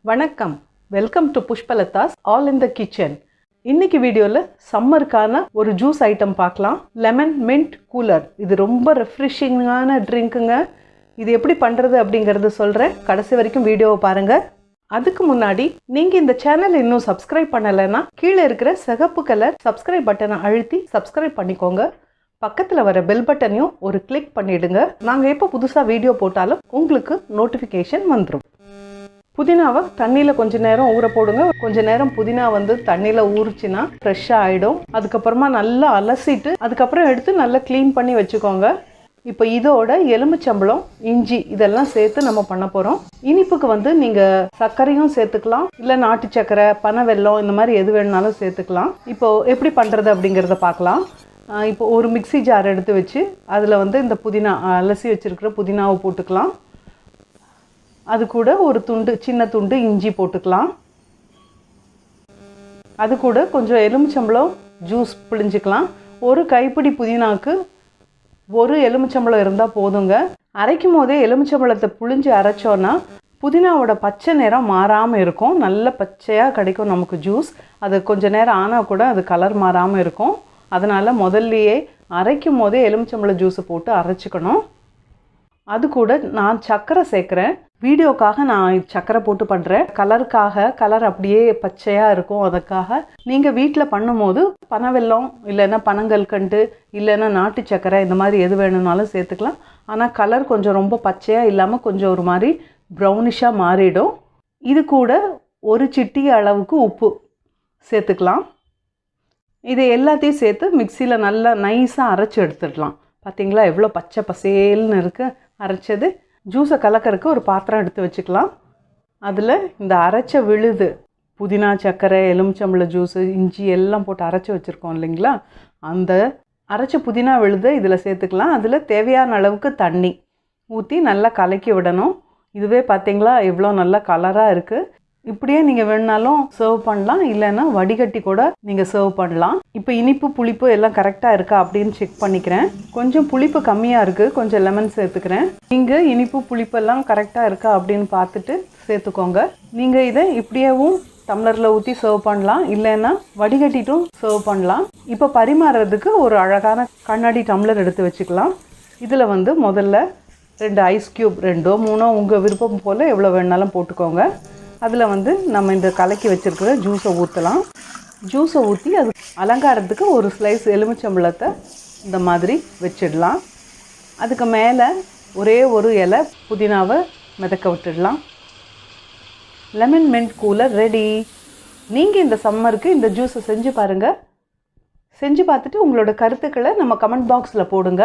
வணக்கம், welcome to Pushpalatha's all in the kitchen. இன்னைக்கு வீடியோவில் சம்மருக்கான ஒரு ஜூஸ் ஐட்டம் பார்க்கலாம். Lemon mint cooler. இது ரொம்ப ரெஃப்ரெஷிங்கான ட்ரிங்க்குங்க. இது எப்படி பண்ணுறது அப்படிங்கிறது சொல்கிறேன். கடைசி வரைக்கும் வீடியோவை பாருங்கள். அதுக்கு முன்னாடி நீங்கள் இந்த சேனல் இன்னும் சப்ஸ்கிரைப் பண்ணலைன்னா கீழே இருக்கிற சிகப்பு கலர் சப்ஸ்கிரைப் பட்டனை அழுத்தி சப்ஸ்கிரைப் பண்ணிக்கோங்க. பக்கத்தில் வர பெல் பட்டனையும் ஒரு கிளிக் பண்ணிவிடுங்க. நாங்கள் எப்போ புதுசாக வீடியோ போட்டாலும் உங்களுக்கு நோட்டிஃபிகேஷன் வந்துடும். புதினாவை தண்ணியில் கொஞ்சம் நேரம் ஊற போடுங்க. கொஞ்சம் நேரம் புதினா தண்ணியில் ஊறிச்சின்னா ஃப்ரெஷ்ஷாக ஆகிடும். அதுக்கப்புறமா நல்லா அலசிட்டு அதுக்கப்புறம் எடுத்து நல்லா க்ளீன் பண்ணி வச்சுக்கோங்க. இப்போ இதோட எலுமிச்சம்பழம், இஞ்சி இதெல்லாம் சேர்த்து நம்ம பண்ண போகிறோம். இனிப்புக்கு நீங்கள் சர்க்கரையும் சேர்த்துக்கலாம், இல்லை நாட்டு சர்க்கரை, பனை வெல்லம், இந்த மாதிரி எது வேணுனாலும் சேர்த்துக்கலாம். இப்போது எப்படி பண்ணுறது அப்படிங்கிறத பார்க்கலாம். இப்போ ஒரு மிக்ஸி ஜார் எடுத்து வச்சு அதில் இந்த புதினா அலசி வச்சுருக்கிற புதினாவை போட்டுக்கலாம். அது கூட ஒரு சின்ன துண்டு இஞ்சி போட்டுக்கலாம். அது கூட கொஞ்சம் எலுமிச்சம்பழம் ஜூஸ் பிழிஞ்சிக்கலாம். ஒரு கைப்பிடி புதினாவுக்கு ஒரு எலுமிச்சம்பழம் இருந்தால் போதுங்க. அரைக்கும் போதே எலுமிச்சம்பழத்தை புழிஞ்சு அரைச்சோன்னா புதினாவோட பச்சை நிறம் மாறாமல் இருக்கும். நல்ல பச்சையாக கிடைக்கும் நமக்கு ஜூஸ். அது கொஞ்சம் நேரம் ஆனால் கூட அது கலர் மாறாமல் இருக்கும். அதனால் முதல்லையே அரைக்கும் போதே எலுமிச்சம்பழ ஜூஸை போட்டு அரைச்சிக்கணும். அது கூட நான் சர்க்கரை சேர்க்குறேன். வீடியோக்காக நான் சர்க்கரை போட்டு பண்ணுறேன். கலர் அப்படியே பச்சையாக இருக்கும். அதுக்காக நீங்கள் வீட்டில் பண்ணும்போது பனவெல்லம் இல்லைன்னா பனங்கல்கண்டு இல்லைன்னா நாட்டு சர்க்கரை இந்த மாதிரி எது வேணும்னாலும் சேர்த்துக்கலாம். ஆனால் கலர் கொஞ்சம் ரொம்ப பச்சையாக இல்லாமல் கொஞ்சம் ஒரு மாதிரி ப்ரௌனிஷாக மாறிடும். இது கூட ஒரு சிட்டி அளவுக்கு உப்பு சேர்த்துக்கலாம். இதை எல்லாத்தையும் சேர்த்து மிக்சியில் நல்லா நைஸாக அரைச்சி எடுத்துடலாம். பார்த்திங்களா எவ்வளோ பச்சை பசேல்னு இருக்குது அரைச்சது. ஜூஸை கலக்கறதுக்கு ஒரு பாத்திரம் எடுத்து வச்சுக்கலாம். அதில் இந்த அரைச்ச விழுது புதினா, சர்க்கரை, எலுமிச்சம்பழ ஜூஸு, இஞ்சி எல்லாம் போட்டு அரைச்சி வச்சுருக்கோம் இல்லைங்களா, அந்த அரைச்ச புதினா விழுதை இதில் சேர்த்துக்கலாம். அதில் தேவையான அளவுக்கு தண்ணி ஊற்றி நல்லா கலக்கி விடணும். இதுவே பார்த்திங்களா எவ்வளோ நல்லா கலராக இருக்குது. இப்படியே நீங்கள் வேணுனாலும் சர்வ் பண்ணலாம், இல்லைன்னா வடிகட்டி கூட நீங்கள் சர்வ் பண்ணலாம். இப்போ இனிப்பு புளிப்பு எல்லாம் கரெக்டாக இருக்கா அப்படின்னு செக் பண்ணிக்கிறேன். கொஞ்சம் புளிப்பு கம்மியாக இருக்குது, கொஞ்சம் லெமன் சேர்த்துக்கிறேன். நீங்கள் இனிப்பு புளிப்பெல்லாம் கரெக்டாக இருக்கா அப்படின்னு பார்த்துட்டு சேர்த்துக்கோங்க. நீங்கள் இதை இப்படியேவும் டம்ளரில் ஊற்றி சர்வ் பண்ணலாம், இல்லைன்னா வடிகட்டிட்டும் சர்வ் பண்ணலாம். இப்போ பரிமாறுறதுக்கு ஒரு அழகான கண்ணாடி டம்ளர் எடுத்து வச்சுக்கலாம். இதில் முதல்ல 2 ஐஸ் க்யூப், 2 3 உங்கள் விருப்பம் போல் எவ்வளோ வேணுனாலும் போட்டுக்கோங்க. அதில் நம்ம இந்த கலக்கி வச்சுருக்கிற ஜூஸை ஊற்றலாம். ஜூஸை ஊற்றி அது அலங்காரத்துக்கு ஒரு ஸ்லைஸ் எலுமிச்சம்பழத்தை இந்த மாதிரி வச்சிடலாம். அதுக்கு மேலே ஒரே ஒரு இலை புதினாவை மிதக்க விட்டுடலாம். Lemon mint cooler ready. நீங்கள் இந்த சம்மருக்கு இந்த ஜூஸை செஞ்சு பாருங்கள். செஞ்சு பார்த்துட்டு உங்களோட கருத்துக்களை நம்ம கமெண்ட் பாக்ஸில் போடுங்க.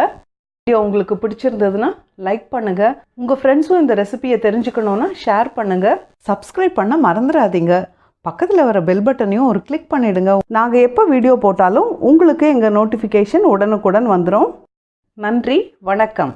வீடியோ உங்களுக்கு பிடிச்சிருந்ததுன்னா லைக் பண்ணுங்கள். உங்கள் ஃப்ரெண்ட்ஸும் இந்த ரெசிபியை தெரிஞ்சுக்கணுன்னா ஷேர் பண்ணுங்கள். சப்ஸ்கிரைப் பண்ண மறந்துடாதீங்க. பக்கத்தில் வர பெல் பட்டனையும் ஒரு கிளிக் பண்ணிவிடுங்க. நாங்கள் எப்போ வீடியோ போட்டாலும் உங்களுக்கு எங்கள் நோட்டிஃபிகேஷன் உடனுக்குடன் வந்துடும். நன்றி, வணக்கம்.